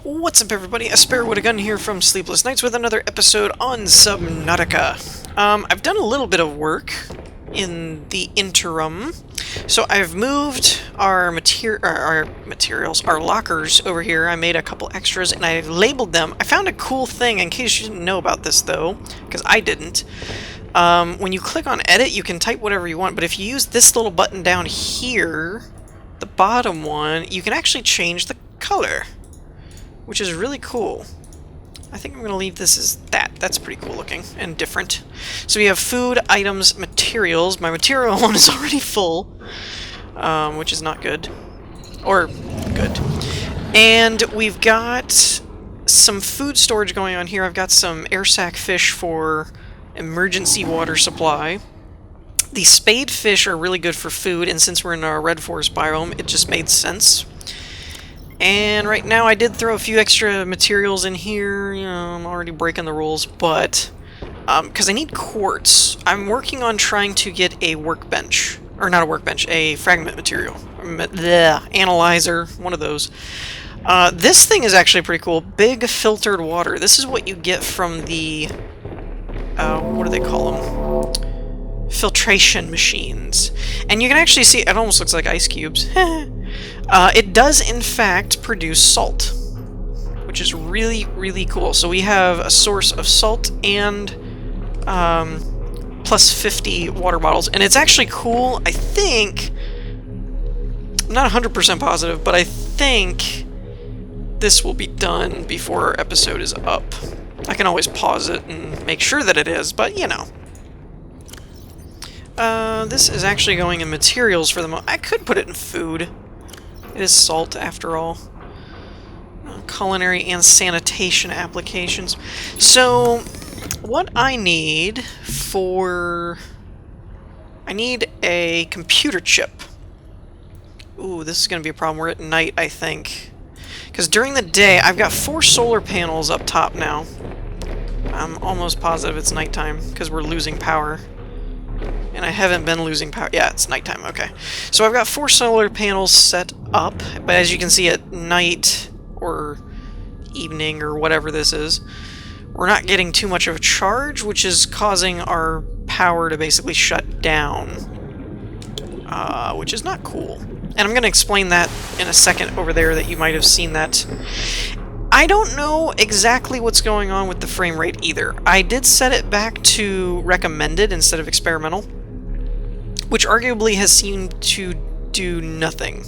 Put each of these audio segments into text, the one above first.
What's up, everybody? A Spare with a Gun here from Sleepless Nights with another episode on Subnautica. I've done a little bit of work in the interim. So I've moved our materials, our lockers over here. I made a couple extras and I labeled them. I found a cool thing, in case you didn't know about this though, because I didn't. When you click on edit, you can type whatever you want, but if you use this little button down here, the bottom one, you can actually change the color, which is really cool. I think I'm going to leave this as that. That's pretty cool looking and different. So we have food, items, materials. My material one is already full, which is not good. Or good. And we've got some food storage going on here. I've got some air sac fish for emergency water supply. The spade fish are really good for food, and since we're in a red forest biome, it just made sense. And right now I did throw a few extra materials in here. You know, I'm already breaking the rules, but because I need quartz. I'm working on trying to get a workbench. Or not a workbench, a fragment material. Analyzer, one of those. This thing is actually pretty cool. Big filtered water. This is what you get from the... what do they call them? Filtration machines. And you can actually see, it almost looks like ice cubes. It does, in fact, produce salt, which is really, really cool. So we have a source of salt and plus 50 water bottles. And it's actually cool, I think, I'm not 100% positive, but I think this will be done before our episode is up. I can always pause it and make sure that it is, but you know. This is actually going in materials for the moment. I could put it in food. It is salt, after all. Culinary and sanitation applications. So, what I need for... I need a computer chip. Ooh, this is going to be a problem. We're at night, I think. Because during the day, I've got 4 solar panels up top now. I'm almost positive it's nighttime, because we're losing power. And I haven't been losing power. Yeah, it's nighttime, okay. So I've got 4 solar panels set up, but as you can see at night, or evening, or whatever this is, we're not getting too much of a charge, which is causing our power to basically shut down. Which is not cool. And I'm going to explain that in a second over there, that you might have seen that. I don't know exactly what's going on with the frame rate either. I did set it back to recommended instead of experimental, which arguably has seemed to do nothing,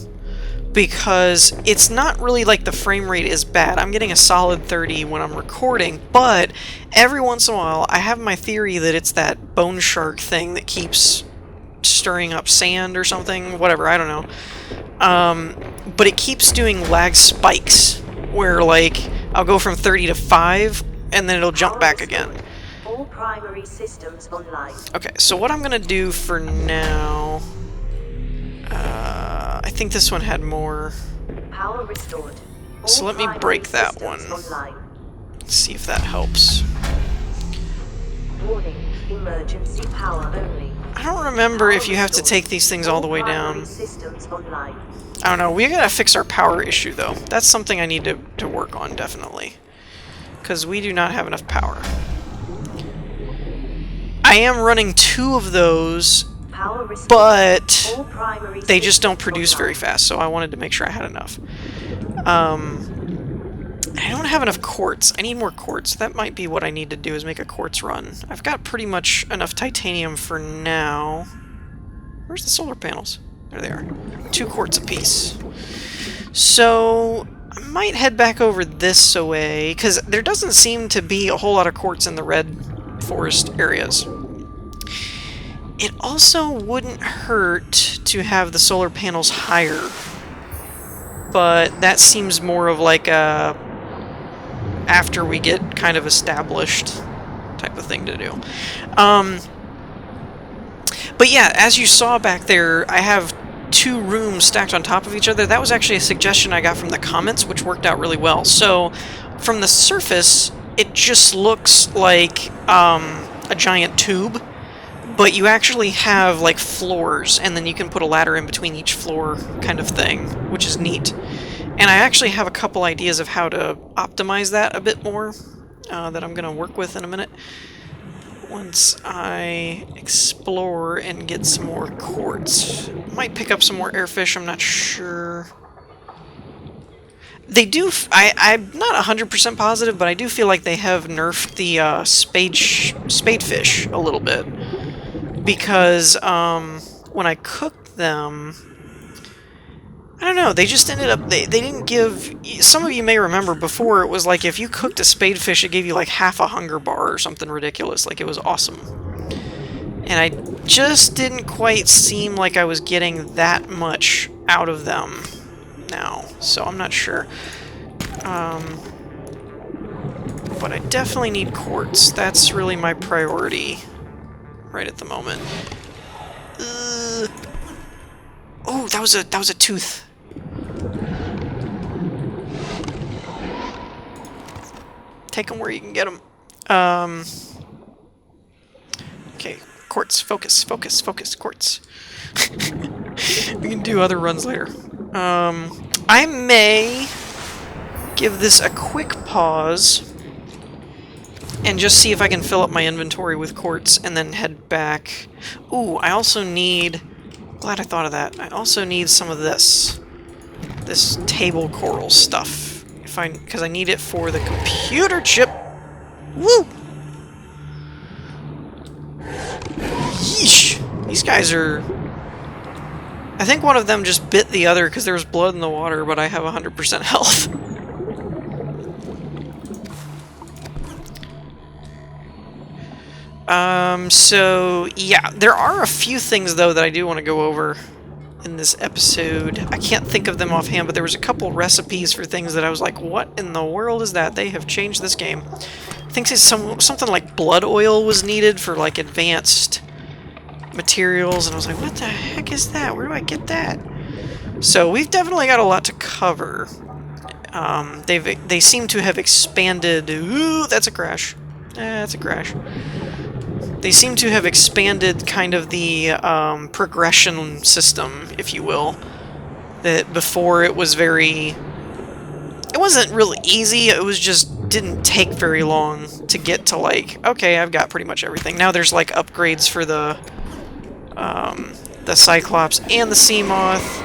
because it's not really like the frame rate is bad. I'm getting a solid 30 when I'm recording, but every once in a while I have my theory that it's that bone shark thing that keeps stirring up sand or something, whatever, I don't know. But it keeps doing lag spikes, where like I'll go from 30 to 5 and then it'll jump back again. All primary systems online. Okay, so what I'm gonna do for now, I think this one had more. Power restored. So let me break that one. Let's see if that helps. Warning, emergency power only. I don't remember if you have to take these things all the way down. Systems online. I don't know, we gotta fix our power issue though. That's something I need to work on, definitely. Because we do not have enough power. I am running 2 of those, but they just don't produce very fast, so I wanted to make sure I had enough. I don't have enough quartz. I need more quartz. That might be what I need to do, is make a quartz run. I've got pretty much enough titanium for now. Where's the solar panels? There they are. 2 quartz apiece. So I might head back over this way, because there doesn't seem to be a whole lot of quartz in the red forest areas. It also wouldn't hurt to have the solar panels higher, but that seems more of like a after we get kind of established type of thing to do. But yeah, as you saw back there, I have 2 rooms stacked on top of each other. That was actually a suggestion I got from the comments, which worked out really well. So from the surface, it just looks like a giant tube, but you actually have like floors, and then you can put a ladder in between each floor kind of thing, which is neat. And I actually have a couple ideas of how to optimize that a bit more that I'm going to work with in a minute. Once I explore and get some more quartz. Might pick up some more airfish, I'm not sure. They do... I'm not 100% positive, but I do feel like they have nerfed the spadefish a little bit. Because when I cooked them... I don't know, they just ended up... They didn't give... Some of you may remember before, it was like if you cooked a spadefish, it gave you like half a hunger bar or something ridiculous. Like, it was awesome. And I just didn't quite seem like I was getting that much out of them now. So I'm not sure. But I definitely need quartz. That's really my priority right at the moment. Oh, that was a tooth. Take them where you can get them. Okay, quartz, focus, focus, focus, quartz. We can do other runs later. I may give this a quick pause and just see if I can fill up my inventory with quartz and then head back. Ooh, I also need... Glad I thought of that. I also need some of this. This table coral stuff. Because I need it for the computer chip. Woo! Yeesh! These guys are... I think one of them just bit the other because there was blood in the water, but I have 100% health. So, yeah. There are a few things, though, that I do want to go over in this episode. I can't think of them offhand, but there was a couple recipes for things that I was like, what in the world is that? They have changed this game. I think it's something like blood oil was needed for, like, advanced materials, and I was like, what the heck is that? Where do I get that? So we've definitely got a lot to cover. They seem to have expanded... Ooh, that's a crash. That's a crash. They seem to have expanded kind of the progression system, if you will. That before it was very... It wasn't really easy, it was just didn't take very long to get to like, okay, I've got pretty much everything. Now there's like upgrades for the Cyclops and the seamoth.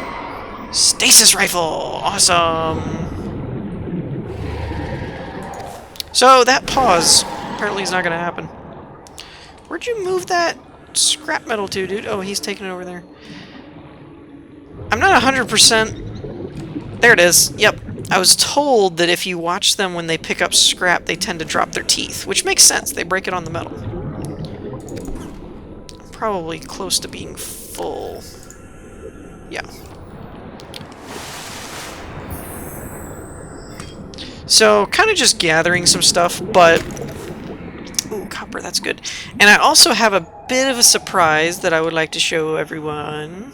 Stasis rifle! Awesome! So that pause apparently is not going to happen. Where'd you move that scrap metal to, dude? Oh, he's taking it over there. I'm not 100%... There it is. Yep. I was told that if you watch them when they pick up scrap, they tend to drop their teeth, which makes sense. They break it on the metal. I'm probably close to being full. Yeah. So, kind of just gathering some stuff, but... Ooh, copper, that's good. And I also have a bit of a surprise that I would like to show everyone.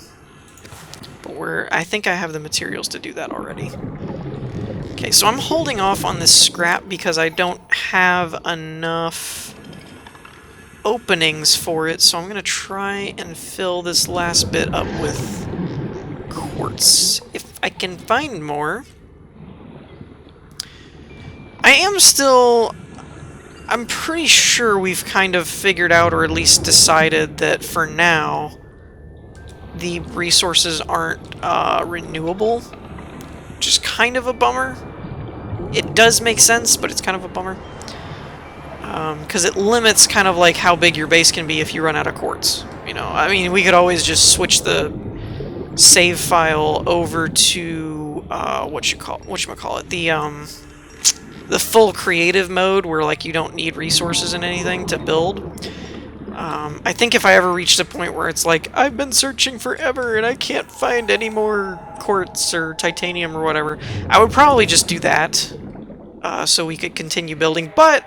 But I think I have the materials to do that already. Okay, so I'm holding off on this scrap because I don't have enough openings for it, so I'm going to try and fill this last bit up with quartz. If I can find more. I am still... I'm pretty sure we've kind of figured out, or at least decided, that for now, the resources aren't renewable, which is kind of a bummer. It does make sense, but it's kind of a bummer. Because it limits kind of like how big your base can be if you run out of quartz. You know, I mean, we could always just switch the save file over to, whatchamacallit, the full creative mode where like you don't need resources and anything to build. I think if I ever reached a point where it's like, I've been searching forever and I can't find any more quartz or titanium or whatever, I would probably just do that so we could continue building. But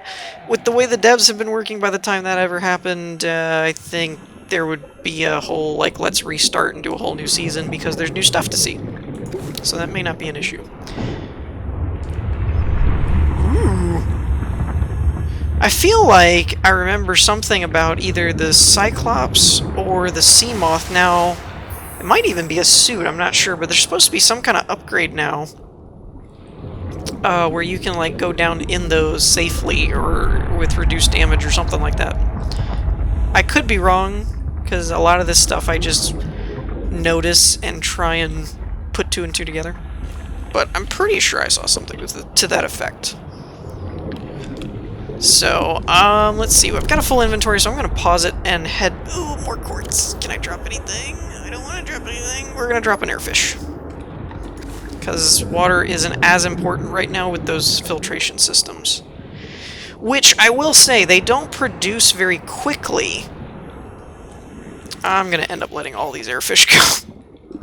with the way the devs have been working by the time that ever happened, I think there would be a whole, like, let's restart and do a whole new season because there's new stuff to see. So that may not be an issue. I feel like I remember something about either the Cyclops or the seamoth now. It might even be a suit, I'm not sure, but there's supposed to be some kind of upgrade now where you can like go down in those safely or with reduced damage or something like that. I could be wrong, because a lot of this stuff I just notice and try and put two and two together. But I'm pretty sure I saw something to that effect. So, let's see. I've got a full inventory, so I'm going to pause it and head... Ooh, more quartz. Can I drop anything? I don't want to drop anything. We're going to drop an airfish. Because water isn't as important right now with those filtration systems. Which, I will say, they don't produce very quickly. I'm going to end up letting all these airfish go.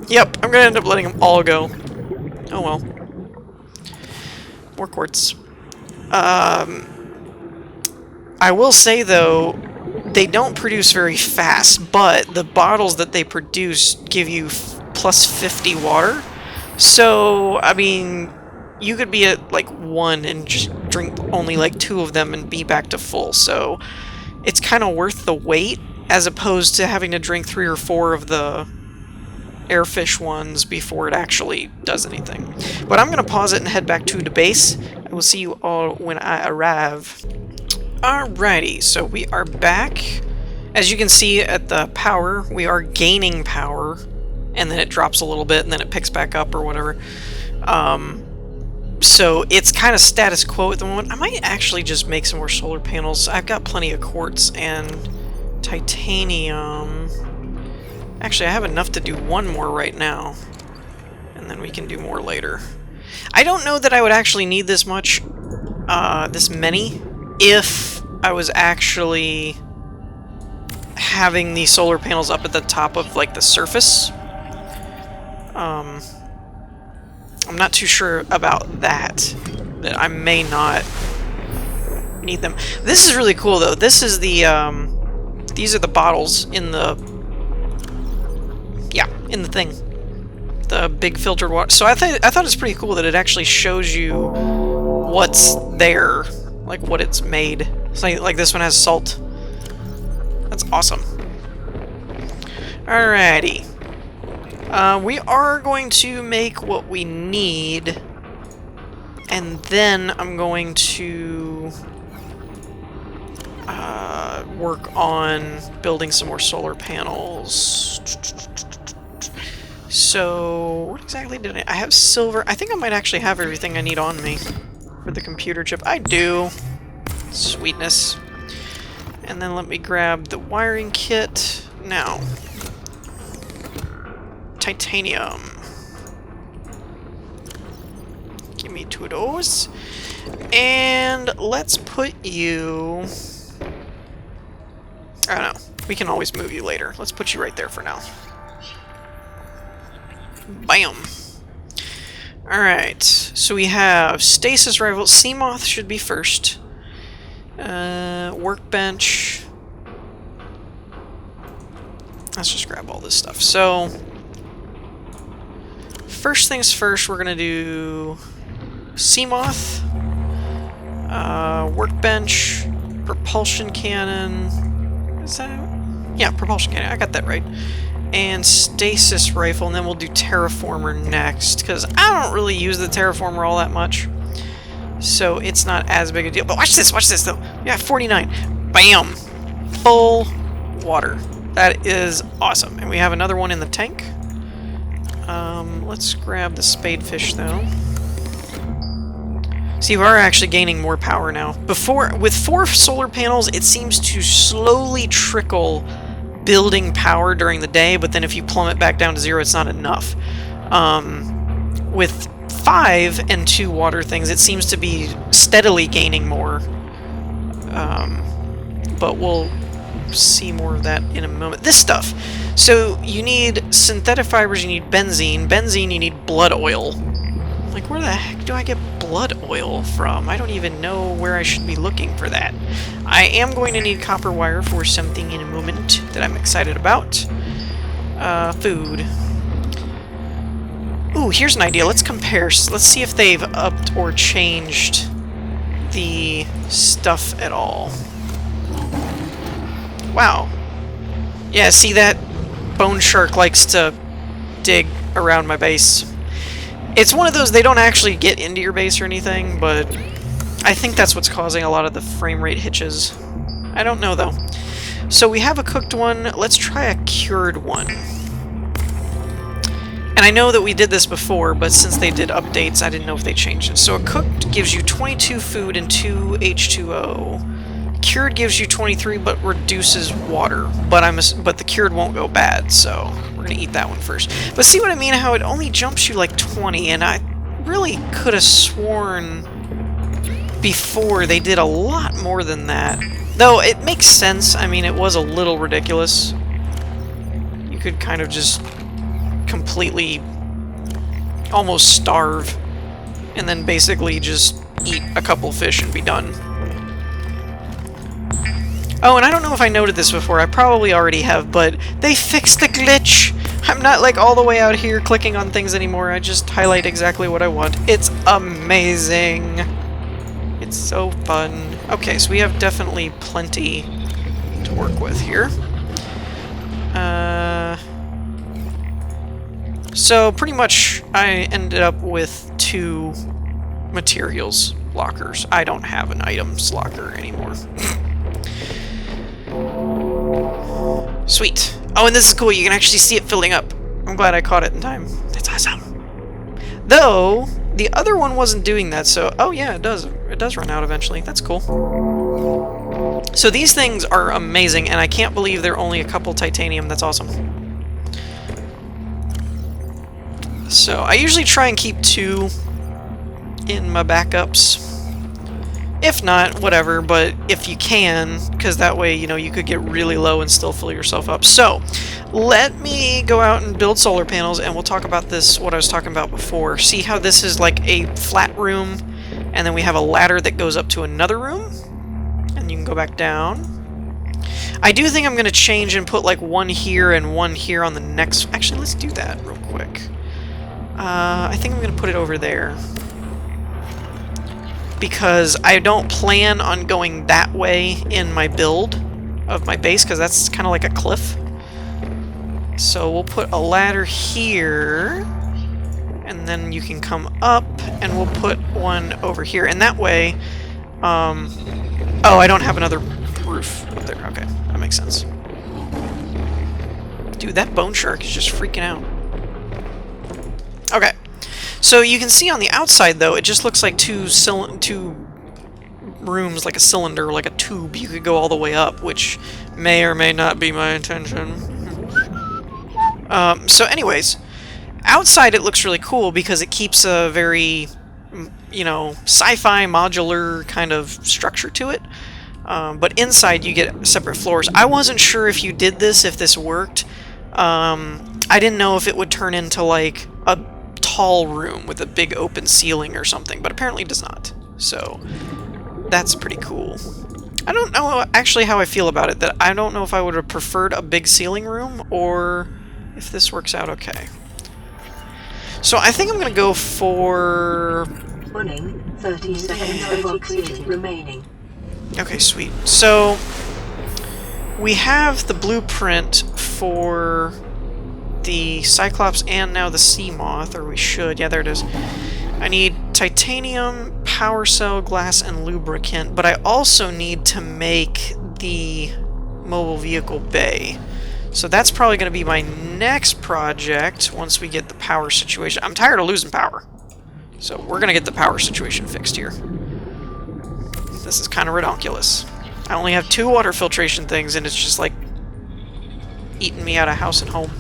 Yep, I'm going to end up letting them all go. Oh well. More quartz. I will say, though, they don't produce very fast, but the bottles that they produce give you plus 50 water. So, I mean, you could be at, like, 1 and just drink only, like, 2 of them and be back to full. So, it's kind of worth the wait, as opposed to having to drink 3 or 4 of the airfish ones before it actually does anything. But I'm going to pause it and head back to the base. I will see you all when I arrive. Alrighty, so we are back. As you can see at the power, we are gaining power, and then it drops a little bit, and then it picks back up or whatever. So it's kind of status quo at the moment. I might actually just make some more solar panels. I've got plenty of quartz and titanium. Actually, I have enough to do one more right now, and then we can do more later. I don't know that I would actually need this much, this many, if I was actually having the solar panels up at the top of, like, the surface. I'm not too sure about that I may not need them. This is really cool, though. This is the, these are the bottles in the... Yeah, in the thing. The big filtered water. So I thought it's pretty cool that it actually shows you what's there. Like, what it's made. So, like, this one has salt. That's awesome. Alrighty. We are going to make what we need. And then I'm going to... work on building some more solar panels. So, what exactly did I have? Silver. I think I might actually have everything I need on me for the computer chip. I do. Sweetness. And then let me grab the wiring kit. Now, titanium. Give me 2 of those. And let's put you... I don't know. We can always move you later. Let's put you right there for now. Bam! Alright, so we have stasis rifle. Seamoth should be first. Workbench. Let's just grab all this stuff. So, first things first, we're gonna do seamoth, workbench, propulsion cannon. Is that? Yeah, propulsion cannon. I got that right. And stasis rifle, and then we'll do terraformer next, because I don't really use the terraformer all that much, so it's not as big a deal. But watch this though. Yeah, 49. Bam! Full water. That is awesome. And we have another one in the tank. Let's grab the spadefish though. See, we are actually gaining more power now. Before, with 4 solar panels, it seems to slowly trickle building power during the day, but then if you plummet back down to 0, it's not enough. With 5 and 2 water things, it seems to be steadily gaining more. But we'll see more of that in a moment. This stuff. So you need synthetic fibers, you need benzene. Benzene, you need blood oil. Like, where the heck do I get blood oil from? I don't even know where I should be looking for that. I am going to need copper wire for something in a moment that I'm excited about. Food. Ooh, here's an idea. Let's compare. Let's see if they've upped or changed the stuff at all. Wow. Yeah, see that? Bone shark likes to dig around my base. It's one of those, they don't actually get into your base or anything, but I think that's what's causing a lot of the frame rate hitches. I don't know, though. So we have a cooked one. Let's try a cured one. And I know that we did this before, but since they did updates, I didn't know if they changed it. So a cooked gives you 22 food and 2 H2O. Cured gives you 23, but reduces water. But the cured won't go bad, so we're gonna eat that one first. But see what I mean? How it only jumps you like 20, and I really could have sworn before they did a lot more than that. Though it makes sense. I mean, it was a little ridiculous. You could kind of just completely almost starve and then basically just eat a couple fish and be done. Oh, and I don't know if I noted this before, I probably already have, but they fixed the glitch! I'm not like all the way out here clicking on things anymore, I just highlight exactly what I want. It's amazing! It's so fun. Okay, so we have definitely plenty to work with here. So pretty much I ended up with 2 materials lockers. I don't have an items locker anymore. Sweet. Oh, and this is cool. You can actually see it filling up. I'm glad I caught it in time. That's awesome. Though, the other one wasn't doing that, so... Oh, yeah, it does. It does run out eventually. That's cool. So these things are amazing, and I can't believe they're only a couple titanium. That's awesome. So, I usually try and keep 2 in my backups. If not, whatever, but if you can, because that way, you know, you could get really low and still fill yourself up. So, let me go out and build solar panels, and we'll talk about this, what I was talking about before. See how this is like a flat room, and then we have a ladder that goes up to another room, and you can go back down. I do think I'm going to change and put like one here and one here on the next... Actually, let's do that real quick. I think I'm going to put it over there. Because I don't plan on going that way in my build of my base, because that's kind of like a cliff. So we'll put a ladder here, and then you can come up, and we'll put one over here. And that way... oh, I don't have another roof up there. Okay, that makes sense. Dude, that bone shark is just freaking out. Okay, so you can see on the outside, though, it just looks like two rooms, like a cylinder, like a tube. You could go all the way up, which may or may not be my intention. So anyways, outside it looks really cool because it keeps a very, you know, sci-fi modular kind of structure to it. But inside you get separate floors. I wasn't sure if you did this, if this worked. I didn't know if it would turn into like a tall room with a big open ceiling or something, but apparently it does not. So that's pretty cool. I don't know actually how I feel about it. That I don't know if I would have preferred a big ceiling room or if this works out okay. So I think I'm gonna go for... Running 30 seconds of oxygen remaining. Okay, sweet. So we have the blueprint for the Cyclops and now the seamoth, or we should. Yeah, there it is. I need titanium, power cell, glass, and lubricant, but I also need to make the mobile vehicle bay. So that's probably going to be my next project once we get the power situation. I'm tired of losing power. So we're going to get the power situation fixed here. This is kind of ridiculous. I only have 2 water filtration things, and it's just like eating me out of house and home.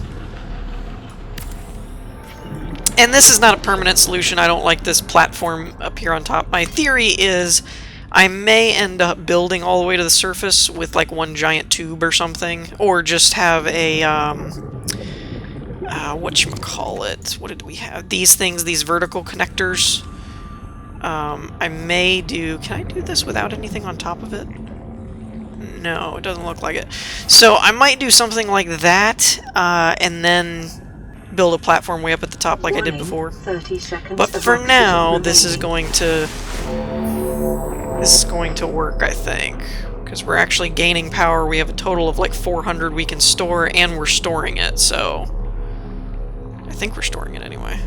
And this is not a permanent solution. I don't like this platform up here on top. My theory is I may end up building all the way to the surface with like one giant tube or something, or just have a whatchamacallit? What did we have? These things, these vertical connectors. I may do... Can I do this without anything on top of it? No, it doesn't look like it. So I might do something like that, and then build a platform way up at the top like I did before. 30 seconds. But for now, this is going to work, I think. Because we're actually gaining power. We have a total of like 400 we can store, and we're storing it, so... I think we're storing it anyway.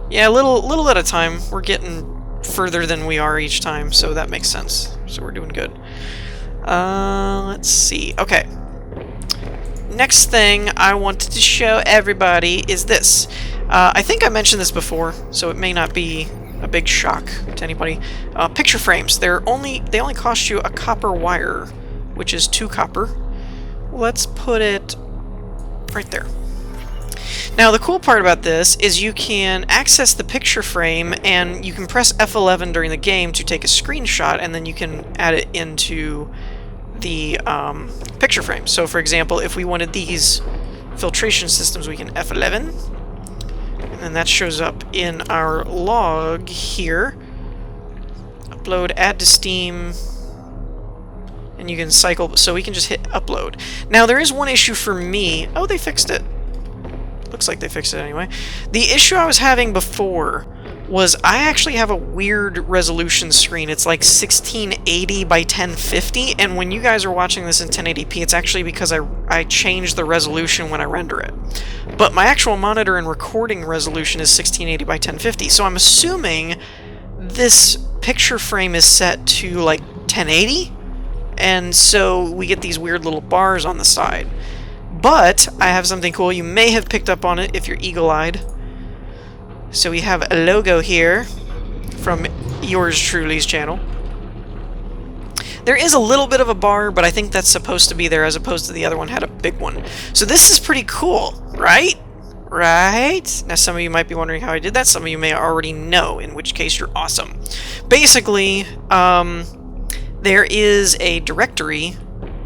Yeah, little at a time. We're getting further than we are each time, so that makes sense. So we're doing good. Let's see. Okay. Next thing I wanted to show everybody is this. I think I mentioned this before, so it may not be a big shock to anybody. Picture frames. They only cost you a copper wire, which is 2 copper. Let's put it right there. Now the cool part about this is you can access the picture frame and you can press F11 during the game to take a screenshot, and then you can add it into the picture frame. So for example, if we wanted these filtration systems, we can F11, and then that shows up in our log here. Upload, add to Steam, and you can cycle, so we can just hit upload. Now there is one issue for me. Oh, they fixed it. Looks like they fixed it anyway. The issue I was having before was I actually have a weird resolution screen. It's like 1680 by 1050, and when you guys are watching this in 1080p, it's actually because I changed the resolution when I render it. But my actual monitor and recording resolution is 1680 by 1050, so I'm assuming this picture frame is set to like 1080, and so we get these weird little bars on the side. But I have something cool. You may have picked up on it if you're eagle-eyed. So we have a logo here from yours truly's channel. There is a little bit of a bar, but I think that's supposed to be there as opposed to the other one had a big one. So this is pretty cool, right? Right? Now some of you might be wondering how I did that. Some of you may already know, in which case you're awesome. Basically, there is a directory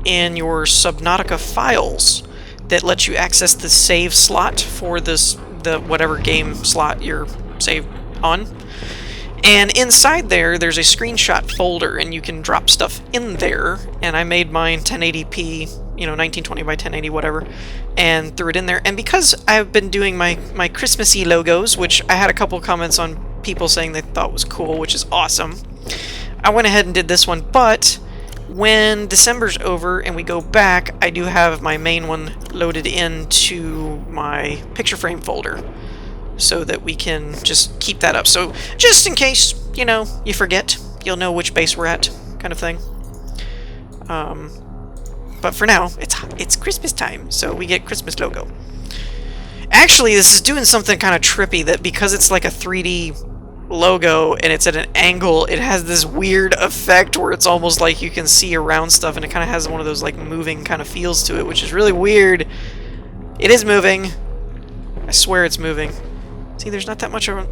in your Subnautica files that lets you access the save slot for the whatever game slot you're saved on. And inside there's a screenshot folder, and you can drop stuff in there. And I made mine 1080p, 1920 by 1080, whatever, and threw it in there. And because I've been doing my Christmassy logos, which I had a couple comments on people saying they thought was cool, which is awesome, I went ahead and did this one. But when December's over and we go back, I do have my main one loaded into my picture frame folder so that we can just keep that up. So just in case, you forget, you'll know which base we're at, kind of thing. But for now, it's Christmas time, so we get Christmas logo. Actually, this is doing something kind of trippy, that because it's like a 3D logo and it's at an angle, it has this weird effect where it's almost like you can see around stuff, and it kind of has one of those like moving kind of feels to it, which is really weird. It is moving. I swear it's moving. See, there's not that much of a...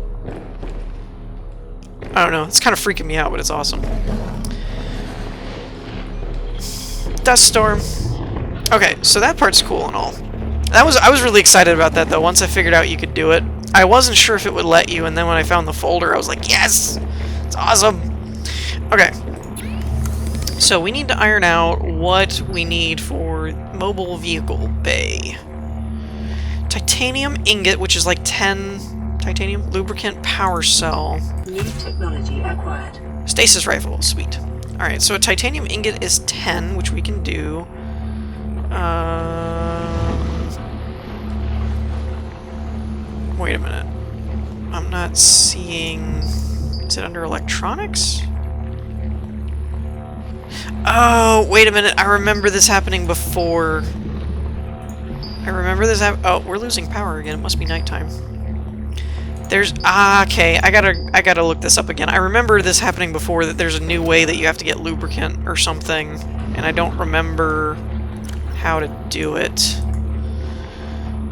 I don't know, it's kind of freaking me out, but it's awesome. Dust storm. Okay, so that part's cool and all. I was really excited about that though, once I figured out you could do it. I wasn't sure if it would let you, and then when I found the folder, I was like, yes! It's awesome! Okay. So we need to iron out what we need for mobile vehicle bay. Titanium ingot, which is like 10 titanium. Lubricant power cell. New technology acquired. Stasis rifle, sweet. Alright, so a titanium ingot is 10, which we can do. Wait a minute. I'm not seeing... Is it under electronics? Oh, wait a minute. I remember this happening before. Oh, we're losing power again. It must be nighttime. There's... okay. I gotta look this up again. I remember this happening before, that there's a new way that you have to get lubricant or something, and I don't remember how to do it.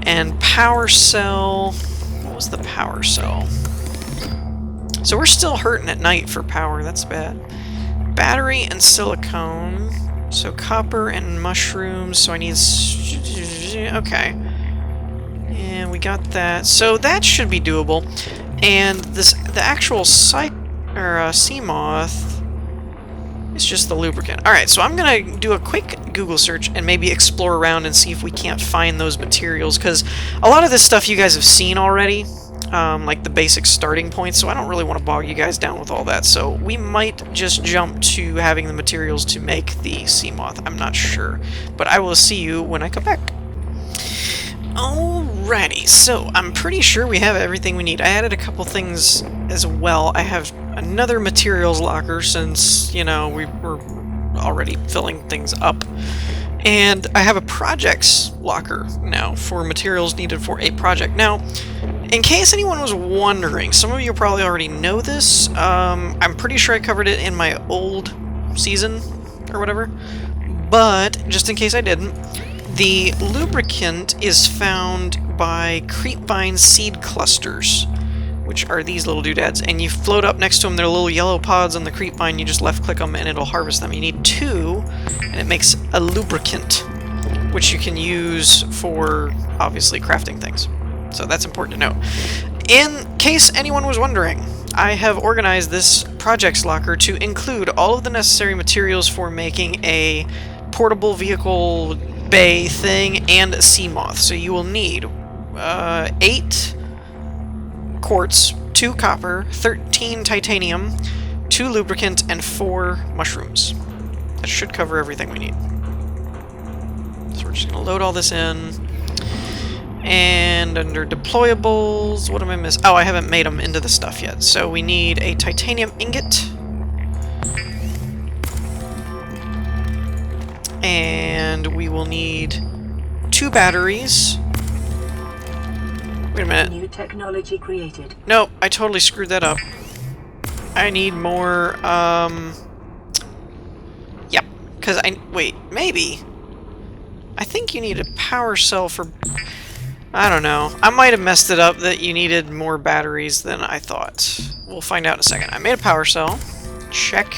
And power cell... What was the power cell? So we're still hurting at night for power. That's bad. Battery and silicone. So copper and mushrooms. So I need... Okay. And we got that. So that should be doable. And the actual seamoth is just the lubricant. Alright, so I'm going to do a quick Google search and maybe explore around and see if we can't find those materials, because a lot of this stuff you guys have seen already, like the basic starting points, so I don't really want to bog you guys down with all that. So we might just jump to having the materials to make the seamoth. I'm not sure, but I will see you when I come back. Alright. Alrighty, so I'm pretty sure we have everything we need. I added a couple things as well. I have another materials locker since, you know, we were already filling things up. And I have a projects locker now for materials needed for a project. Now, in case anyone was wondering, some of you probably already know this. I'm pretty sure I covered it in my old season or whatever. But, just in case I didn't, the lubricant is found by creepvine seed clusters, which are these little doodads, and you float up next to them. They're little yellow pods on the creepvine. You just left-click them, and it'll harvest them. You need 2, and it makes a lubricant, which you can use for, obviously, crafting things. So that's important to know. In case anyone was wondering, I have organized this projects locker to include all of the necessary materials for making a portable vehicle bay thing and a seamoth. So you will need 8 quartz, 2 copper, 13 titanium, 2 lubricant, and 4 mushrooms. That should cover everything we need. So we're just going to load all this in. And under deployables, what am I missing? Oh, I haven't made them into the stuff yet. So we need a titanium ingot. And we will need 2 batteries. Wait a minute. New technology created. Nope, I totally screwed that up. I need more, Yep, because wait, maybe. I think you need a power cell for... I don't know. I might have messed it up that you needed more batteries than I thought. We'll find out in a second. I made a power cell. Check.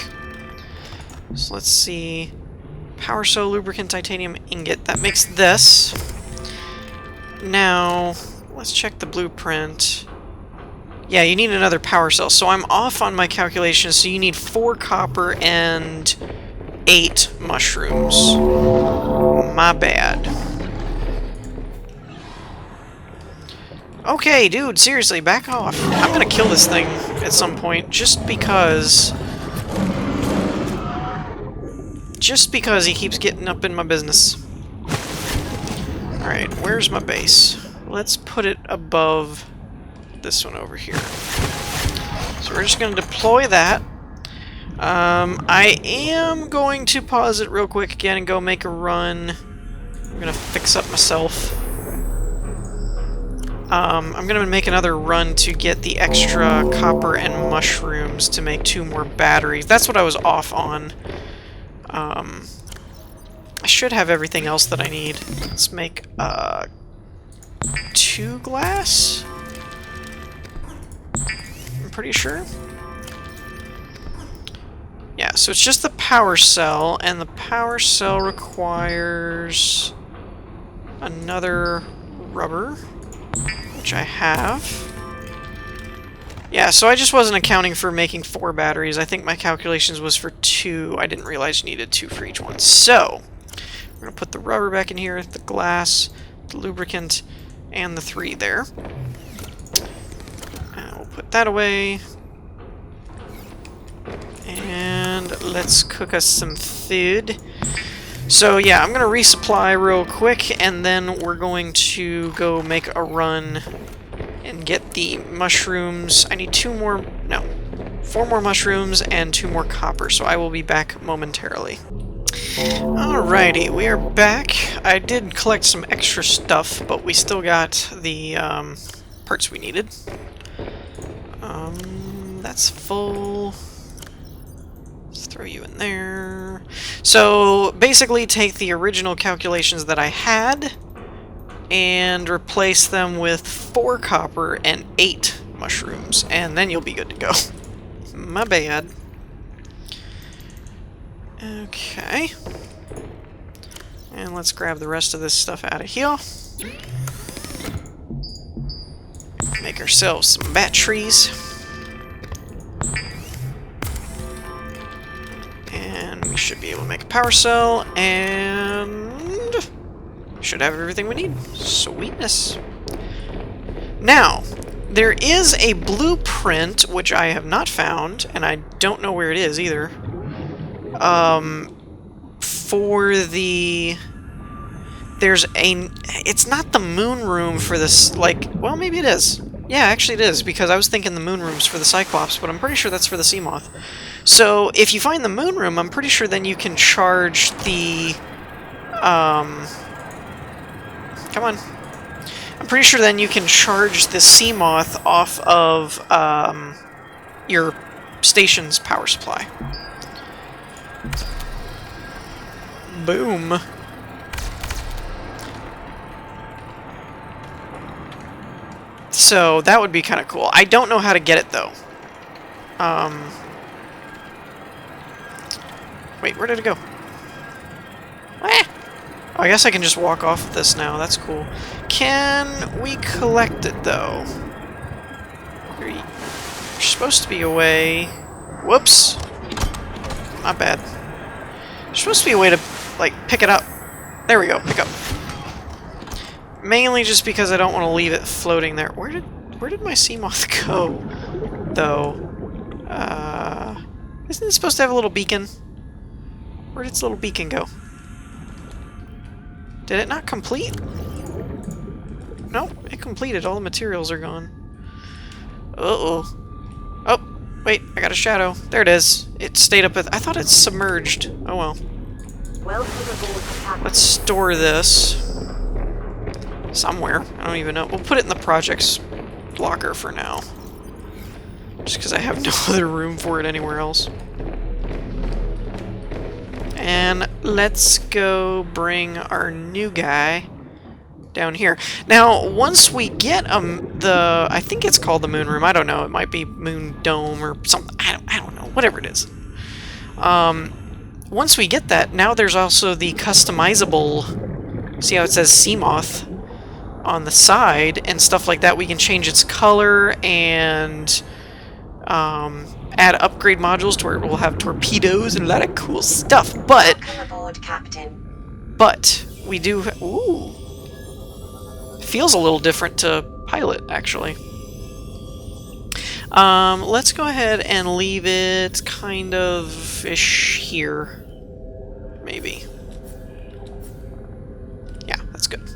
So let's see... Power cell, lubricant, titanium ingot. That makes this. Now, let's check the blueprint. Yeah, you need another power cell. So I'm off on my calculations. So you need 4 copper and 8 mushrooms. My bad. Okay, dude, seriously, back off. I'm gonna kill this thing at some point just because... Just because he keeps getting up in my business. Alright, where's my base? Let's put it above this one over here. So we're just going to deploy that. I am going to pause it real quick again and go make a run. I'm going to fix up myself. I'm going to make another run to get the extra copper and mushrooms to make 2 more batteries. That's what I was off on. I should have everything else that I need. Let's make 2 glass? I'm pretty sure. Yeah, so it's just the power cell, and the power cell requires another rubber, which I have. Yeah, so I just wasn't accounting for making 4 batteries. I think my calculations was for 2. I didn't realize you needed 2 for each one. So, we're going to put the rubber back in here, the glass, the lubricant, and the 3 there. And we'll put that away. And let's cook us some food. So yeah, I'm going to resupply real quick, and then we're going to go make a run and get the mushrooms. I need 4 more mushrooms and 2 more copper, so I will be back momentarily. Alrighty, we are back. I did collect some extra stuff, but we still got the parts we needed. That's full. Let's throw you in there. So basically take the original calculations that I had and replace them with 4 copper and 8 mushrooms, and then you'll be good to go. My bad. Okay. And let's grab the rest of this stuff out of here. Make ourselves some batteries. And we should be able to make a power cell, and should have everything we need. Sweetness. Now, there is a blueprint, which I have not found, and I don't know where it is either, for the there's a... It's not the moon room for this, like... Well, maybe it is. Yeah, actually it is, because I was thinking the moon room's for the Cyclops, but I'm pretty sure that's for the seamoth. So, if you find the moon room, I'm pretty sure then you can charge the... Come on. I'm pretty sure then you can charge the seamoth off of, your station's power supply. Boom. So, that would be kind of cool. I don't know how to get it, though. Wait, where did it go? Ah! Oh, I guess I can just walk off of this now. That's cool. Can we collect it, though? You're supposed to be away... Whoops! Not bad. There's supposed to be a way to, like, pick it up. There we go, pick up. Mainly just because I don't want to leave it floating there. Where did my seamoth go, though? Isn't it supposed to have a little beacon? Where did its little beacon go? Did it not complete? Nope, it completed. All the materials are gone. Uh-oh. Oh, wait, I got a shadow. There it is. It stayed up at... I thought it submerged. Oh well. Let's store this somewhere. I don't even know. We'll put it in the projects locker for now. Just because I have no other room for it anywhere else. And let's go bring our new guy down here. Now, once we get I think it's called the moon room. I don't know. It might be moon dome or something. I don't know. Whatever it is. Once we get that, now there's also the customizable... See how it says seamoth on the side and stuff like that. We can change its color and add upgrade modules to where it will have torpedoes and a lot of cool stuff. But aboard, Captain. But we do. Ooh, feels a little different to pilot, actually. Let's go ahead and leave it kind of ish here. Maybe. Yeah, that's good.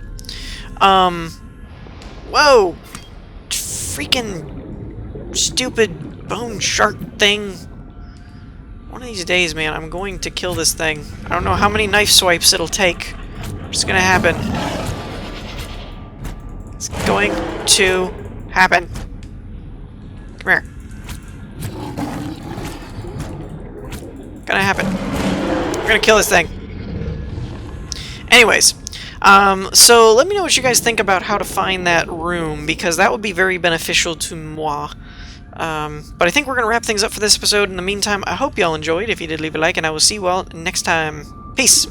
Whoa! Freaking stupid bone shark thing. One of these days, man, I'm going to kill this thing. I don't know how many knife swipes it'll take. It's gonna happen. It's going to happen. Come here. Gonna happen. We're gonna kill this thing. Anyways, so let me know what you guys think about how to find that room, because that would be very beneficial to moi. But I think we're gonna wrap things up for this episode. In the meantime, I hope y'all enjoyed. If you did, leave a like, and I will see you all next time. Peace!